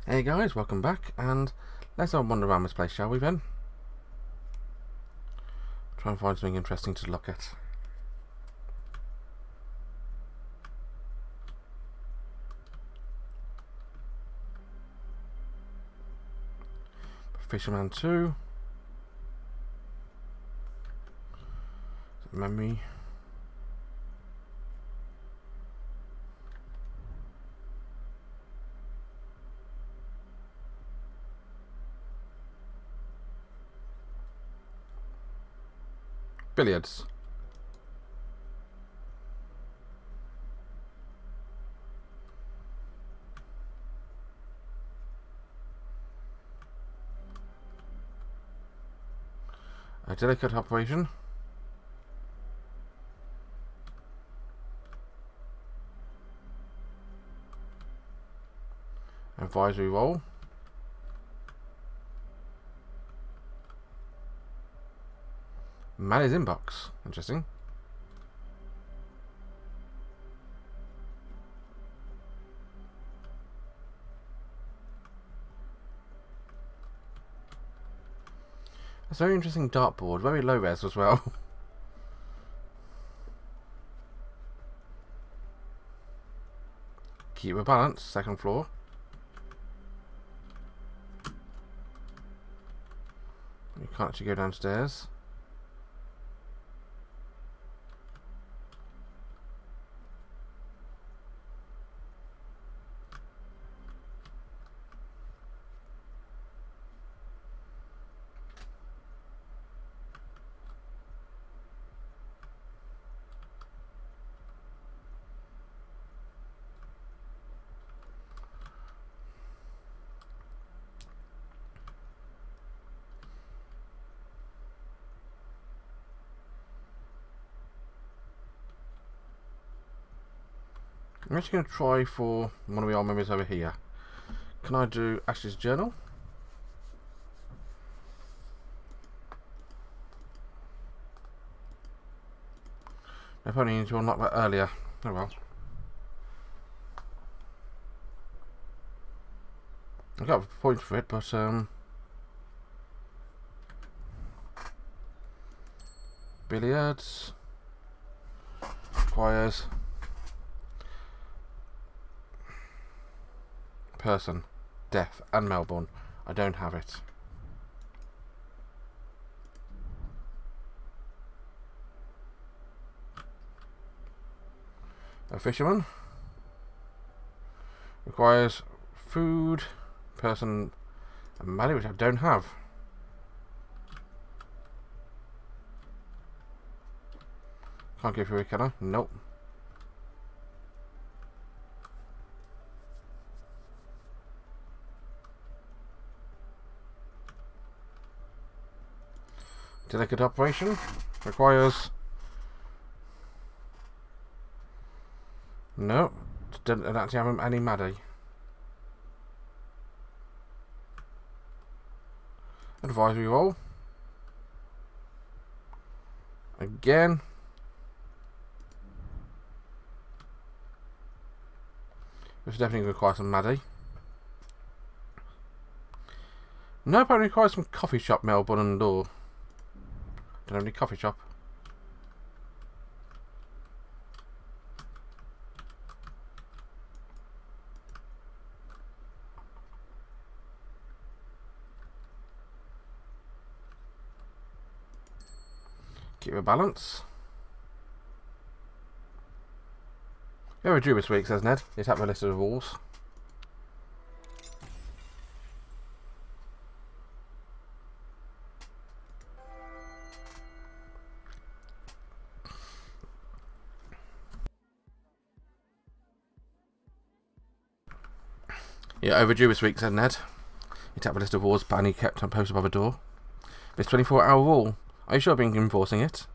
Hey guys, welcome back, and let's have a wander around this place, shall we then? Try and find something interesting to look at. Fisherman 2. Memory. Billiards. A delicate operation. Advisory role. Manny's inbox. Interesting. It's a very interesting dartboard. Very low res as well. Keep a balance. Second floor. You can't actually go downstairs. I'm actually going to try for one of the old memories over here. Can I do Ash's journal? I probably need to unlock that earlier. Oh well. I got a point for it, but billiards requires person, death, and Melbourne. I don't have it. A fisherman requires food, person, and money, which I don't have. Can't go through it, can I? Nope. Delicate operation requires no. Don't actually have any Maddie. Advisory role again. This definitely requires some Maddie. No, apparently requires some coffee shop Melbourne and door. Don't have any coffee shop. Keep a balance. Yeah, we're due this week, says Ned. He's at my list of rules. Yeah, overdue this week, said Ned. He tapped a list of rules, but he kept on posted above a door. This 24-hour rule. Are you sure I've been enforcing it?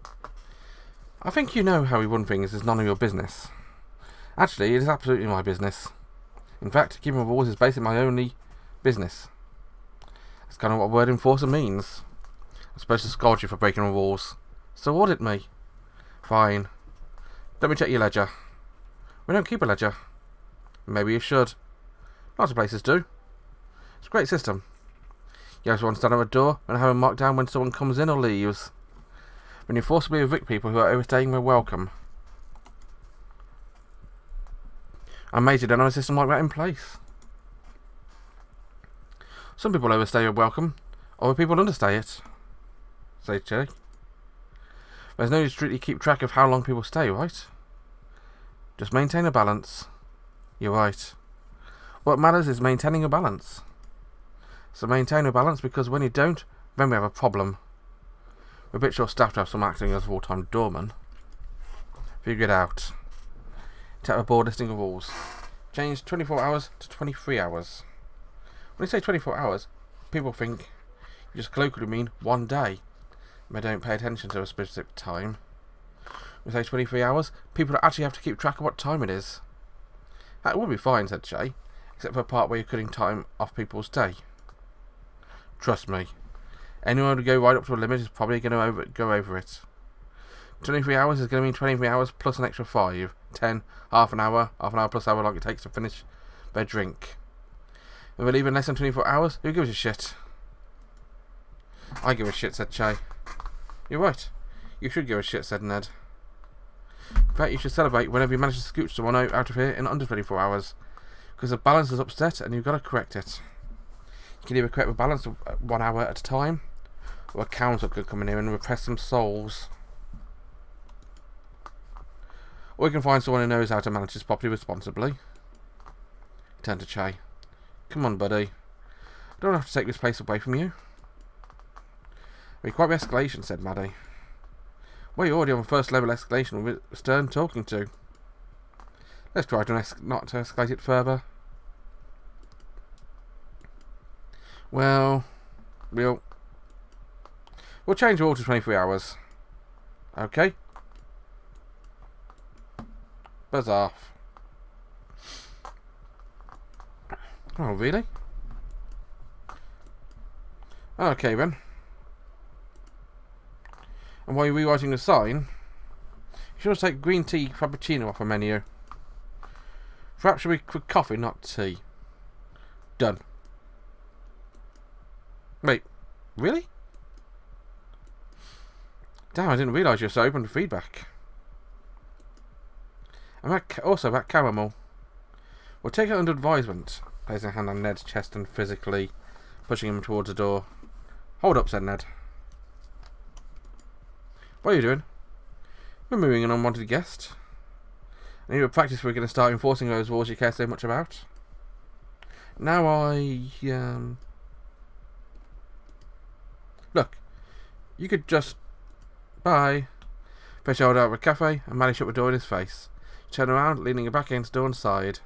I think you know how we run things is none of your business. Actually, it is absolutely my business. In fact, keeping the rules is basically my only business. That's kind of what word enforcer means. I'm supposed to scold you for breaking the rules. So audit me. Fine. Let me check your ledger. We don't keep a ledger. Maybe you should. Lots of places do. It's a great system. You have one stand at a door and have a mark down when someone comes in or leaves. When you forcibly evict people who are overstaying their welcome. I'm amazed you don't have a system like that in place. Some people overstay their welcome, other people understay it. Say Jay. There's no need to strictly keep track of how long people stay, right? Just maintain a balance. You're right. What matters is maintaining a balance. So maintain a balance, because when you don't, then we have a problem. We're a bit short-staffed to have some acting as full-time doorman. Figure it out. Tap a board listing of rules. Change 24 hours to 23 hours. When you say 24 hours, people think you just colloquially mean one day. They don't pay attention to a specific time. When you say 23 hours, people actually have to keep track of what time it is. That would be fine, said Shay, except for the part where you're cutting time off people's day. Trust me, anyone who go right up to a limit is probably going to go over it. 23 hours is going to mean 23 hours plus an extra 5, 10, half an hour plus hour long it takes to finish their drink. If we leave in less than 24 hours, who gives a shit? I give a shit, said Shay. You're right. You should give a shit, said Ned. In fact, you should celebrate whenever you manage to scoot someone out of here in under 24 hours. Because the balance is upset and you've got to correct it. You can either correct the balance of 1 hour at a time, or a council could come in here and repress some souls. Or you can find someone who knows how to manage this properly responsibly. Turn to Shay. Come on, buddy. I don't have to take this place away from you. It'll be quite the escalation, said Maddie. Well, you're already on first level escalation with Stern talking to. Let's try to not to escalate it further. Well, we'll change the rule to 23 hours. Okay? Buzz off. Oh, really? Okay, then. And while you're rewriting the sign, you should also take green tea frappuccino off the menu. Perhaps should be with coffee, not tea. Done. Wait, really? Damn, I didn't realise you were so open to feedback. And also about chamomile. We'll take it under advisement. Placing a hand on Ned's chest and physically pushing him towards the door. Hold up, said Ned. What are you doing? We're moving an unwanted guest. I need a practice we're going to start enforcing those rules you care so much about. Now Look, you could just... Bye. Fish held out of a cafe and Maddie shut the door in his face. Turned around, leaning back against the door and sighed.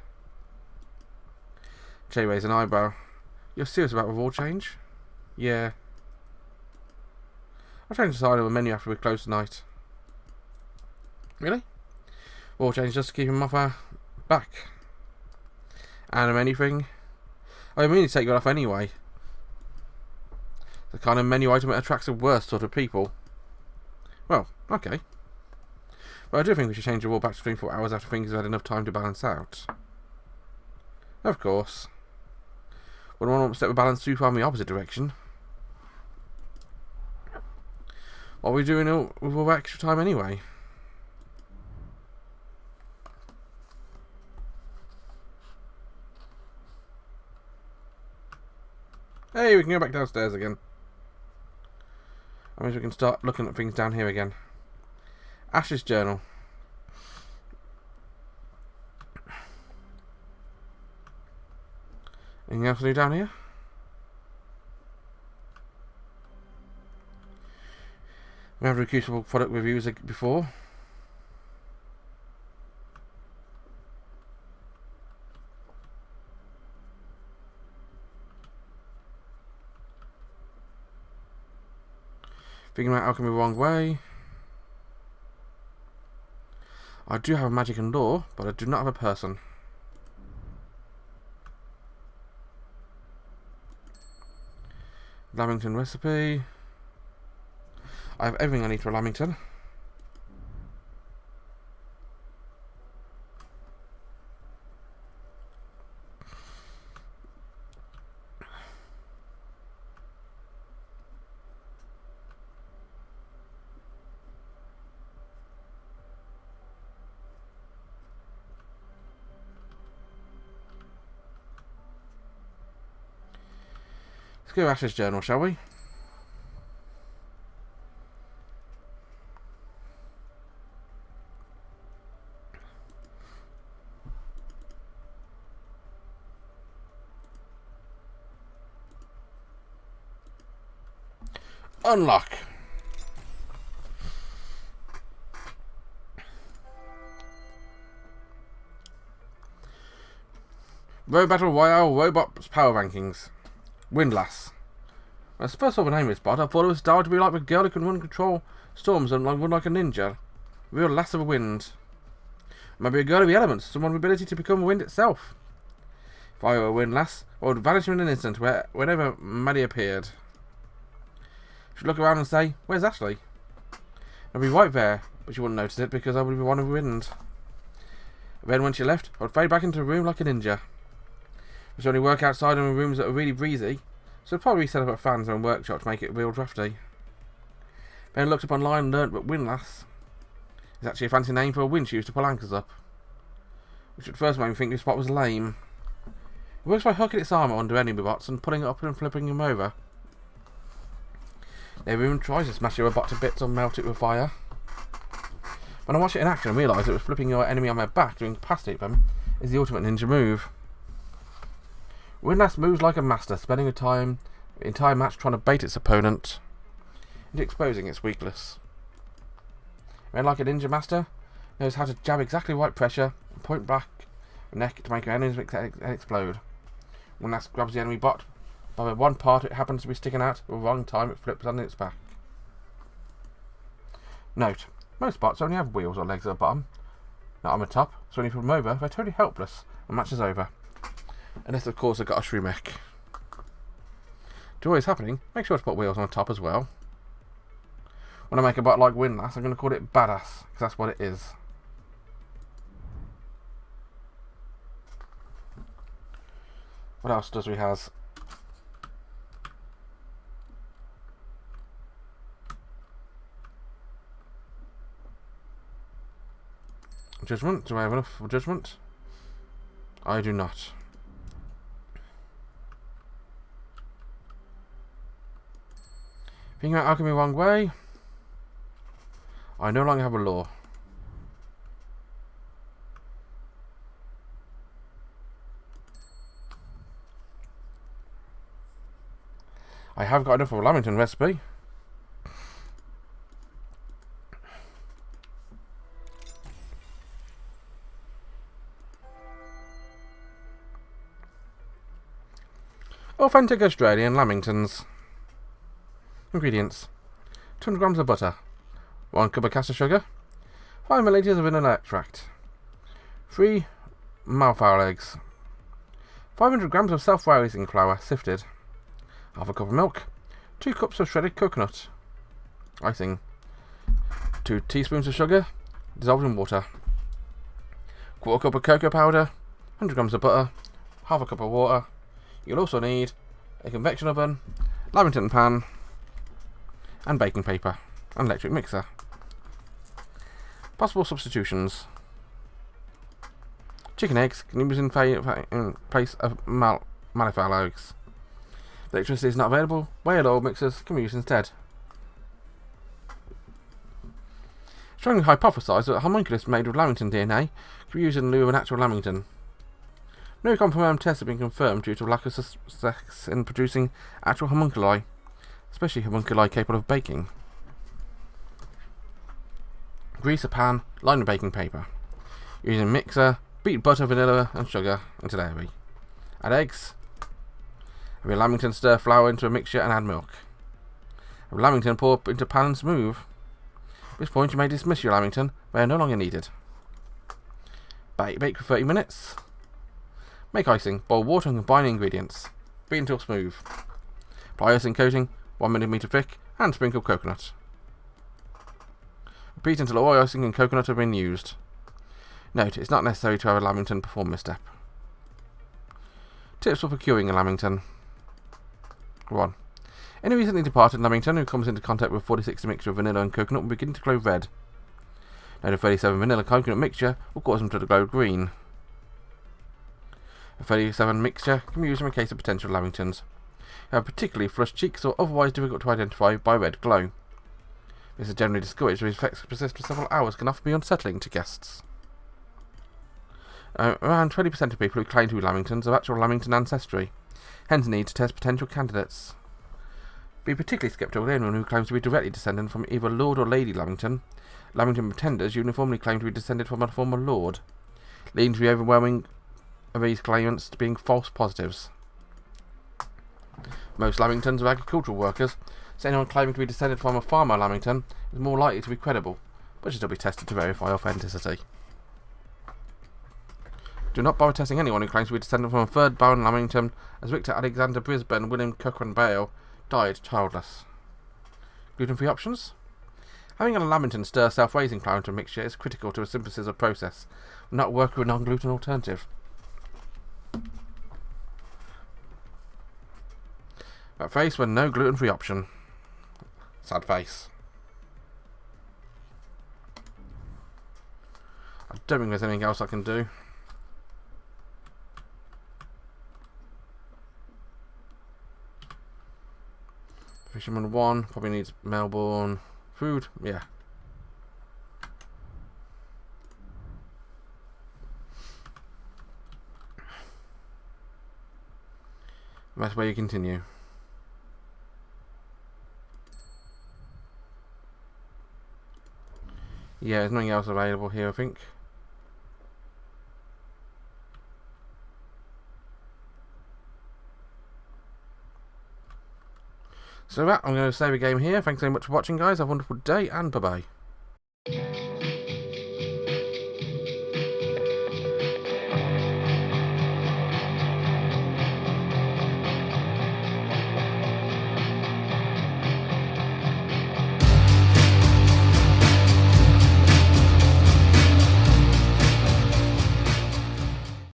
Jay raised an eyebrow. You're serious about the rule change? Yeah. I'll change the sign on the menu after we close tonight. Really? Rule change just to keep him off our back. And anything? I mean to take it off anyway. The kind of menu item that attracts the worst sort of people. Well, okay. But I do think we should change the rule back to 24 hours after things have had enough time to balance out. Of course. Wouldn't want to step the balance too far in the opposite direction. What are we doing with all that extra time anyway? Hey, we can go back downstairs again. That means we can start looking at things down here again. Ash's journal. Anything else new down here? We have recusable product reviews before. Figuring out alchemy the wrong way. I do have a magic and law, but I do not have a person. Lamington recipe. I have everything I need for Lamington. go Ash's journal, shall we? Unlock. Road Battle Royale Robots Power Rankings. Windlass. When I first saw the name of this bot, I thought it was styled to be like the girl who can run and control storms and run like a ninja. Real lass of the wind. Maybe a girl of the elements, someone with the ability to become wind itself. If I were a windlass, I would vanish in an instant whenever Maddie appeared. She'd look around and say, "Where's Ashley?" I'd be right there, but she wouldn't notice it because I would be one of the wind. Then when she left, I would fade back into the room like a ninja. We should only work outside in rooms that are really breezy, so I'd probably set up a fans and workshop to make it real drafty. Then I looked up online and learnt that windlass is actually a fancy name for a winch used to pull anchors up, which at first made me think this bot was lame. It works by hooking its armour onto enemy bots and pulling it up and flipping them over. Never even tries to smash your bot to bits or melt it with fire. When I watched it in action, I realised it was flipping your enemy on their back doing capacitate them is the ultimate ninja move. Windlass moves like a master, spending the entire match trying to bait its opponent into exposing its weakness. Then, like a ninja master, knows how to jab exactly right pressure and point back the neck to make your enemies explode. Windlass grabs the enemy bot by the one part it happens to be sticking out at the wrong time. It flips on its back. Note: most bots only have wheels or legs at the bottom, not on the top, so when you put them over, they're totally helpless and match is over. Unless, of course, they've got a shrew mech. To avoid happening, make sure to put wheels on the top as well. When I make a bot like Windlass, I'm going to call it Badass, because that's what it is. What else does we have? Judgment? Do I have enough for judgment? I do not. Thinking about alchemy the wrong way. I no longer have a law. I have got enough of a Lamington recipe. Authentic Australian Lamingtons. Ingredients: 200 grams of butter, 1 cup of caster sugar, 5 milliliters of vanilla extract, 3 malfowl eggs, 500 grams of self-rising flour sifted, half a cup of milk, 2 cups of shredded coconut icing, 2 teaspoons of sugar dissolved in water, quarter cup of cocoa powder, 100 grams of butter, half a cup of water. You'll also need a convection oven, Lamington pan, and baking paper, and electric mixer. Possible substitutions: chicken eggs can be used in place of malfowl eggs. Electricity is not available. Whale oil mixers can be used instead. Strongly hypothesised that a homunculus made with Lamington DNA could be used in lieu of an actual Lamington. No confirmed tests have been confirmed due to lack of success in producing actual homunculi, especially homunculi capable of baking. Grease a pan, line with baking paper. Using a mixer, beat butter, vanilla and sugar into dairy. Add eggs. Have your Lamington stir flour into a mixture and add milk. Have Lamington pour into pan and smooth. At this point you may dismiss your Lamington, they are no longer needed. Bake for 30 minutes. Make icing, boil water and combine the ingredients. Beat until smooth. Apply icing coating, 1 mm thick, and sprinkle coconut. Repeat until all icing and coconut have been used. Note: it's not necessary to have a Lamington perform this step. Tips for procuring a Lamington. 1. Any recently departed Lamington who comes into contact with 40-60 mixture of vanilla and coconut will begin to glow red. Note: a 37 vanilla coconut mixture will cause them to glow green. A 37 mixture can be used in the case of potential Lamingtons. who have particularly flushed cheeks or otherwise difficult to identify by red glow. This is generally discouraged, as effects can persist for several hours, can often be unsettling to guests. Around 20% of people who claim to be Lamingtons have actual Lamington ancestry, hence need to test potential candidates. Be particularly sceptical of anyone who claims to be directly descended from either Lord or Lady Lamington. Lamington pretenders uniformly claim to be descended from a former Lord, leading to the overwhelming of these claimants being false positives. Most Lamingtons are agricultural workers, so anyone claiming to be descended from a farmer Lamington is more likely to be credible, but should still be tested to verify authenticity. Do not bother testing anyone who claims to be descended from a third Baron Lamington, as Victor Alexander Brisbane William Cochrane Bale died childless. Gluten-free options? Having a Lamington stir self-raising flour into a mixture is critical to a synthesis of process, will not work with a non-gluten alternative. That face with no gluten-free option. Sad face. I don't think there's anything else I can do. Fisherman 1 probably needs Melbourne food. Yeah. That's where you continue. Yeah, there's nothing else available here, I think. So that, I'm going to save a game here. Thanks so much for watching, guys. Have a wonderful day, and bye-bye.